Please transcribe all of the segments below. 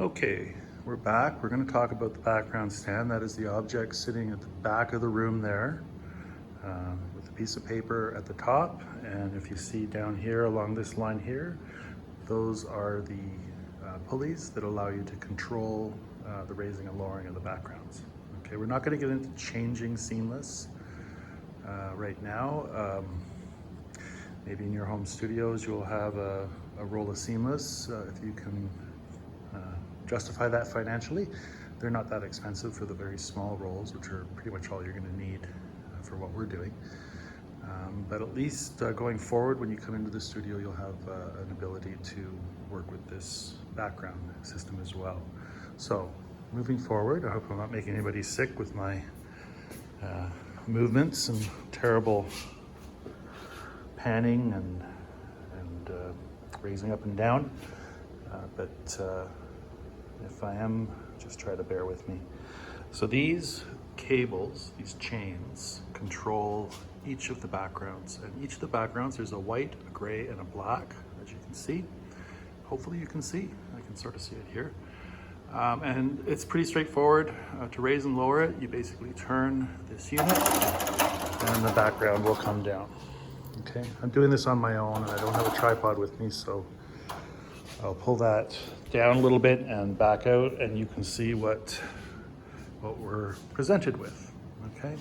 Okay, we're back. We're going to talk about the background stand. That is the object sitting at the back of the room there with a piece of paper at the top. And if you see down here along this line here, those are the pulleys that allow you to control the raising and lowering of the backgrounds. Okay, we're not going to get into changing seamless right now. Maybe in your home studios you'll have a roll of seamless if you can justify that financially. They're not that expensive for the very small rolls, which are pretty much all you're going to need for what we're doing. But at least going forward, when you come into the studio, you'll have an ability to work with this background system as well. So moving forward, I hope I'm not making anybody sick with my movements and terrible panning and raising up and down. But if I am, just try to bear with me. So these cables, these chains, control each of the backgrounds. And each of the backgrounds, there's a white, a gray, and a black, as you can see. Hopefully you can see. I can sort of see it here. And it's pretty straightforward. To raise and lower it, you basically turn this unit and the background will come down. Okay, I'm doing this on my own and I don't have a tripod with me, so I'll pull that down a little bit and back out and you can see what we're presented with, okay?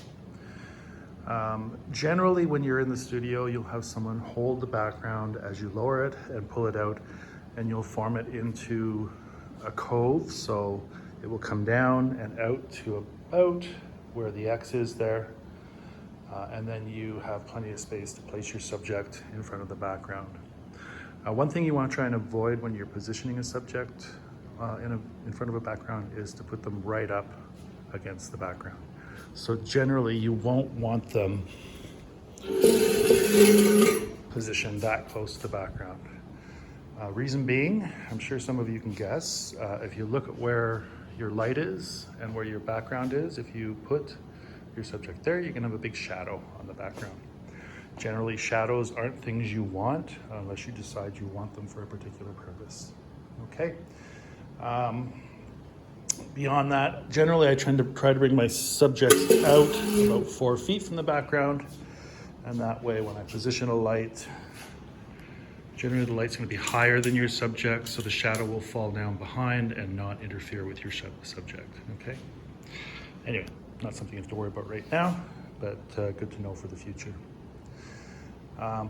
Generally, when you're in the studio, you'll have someone hold the background as you lower it and pull it out, and you'll form it into a cove, so it will come down and out to about where the X is there, and then you have plenty of space to place your subject in front of the background. One thing you want to try and avoid when you're positioning a subject in front of a background is to put them right up against the background. So generally you won't want them positioned that close to the background. Reason being, I'm sure some of you can guess, if you look at where your light is and where your background is, if you put your subject there, you can have a big shadow on the background. Generally, shadows aren't things you want unless you decide you want them for a particular purpose. Okay. Beyond that, generally I try to bring my subject out about 4 feet from the background, and that way when I position a light, generally the light's going to be higher than your subject, so the shadow will fall down behind and not interfere with your subject. Okay. Anyway, not something you have to worry about right now, but good to know for the future.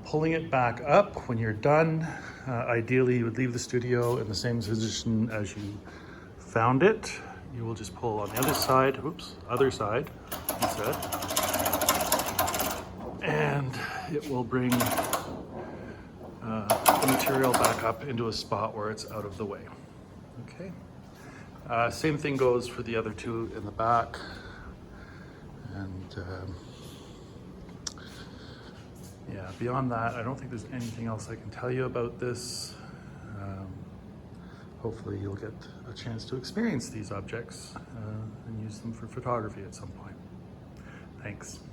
Pulling it back up when you're done, ideally you would leave the studio in the same position as you found it. You will just pull on the other side, other side instead, and it will bring the material back up into a spot where it's out of the way. Okay. Same thing goes for the other two in the back, and yeah, beyond that, I don't think there's anything else I can tell you about this. Hopefully you'll get a chance to experience these objects and use them for photography at some point. Thanks.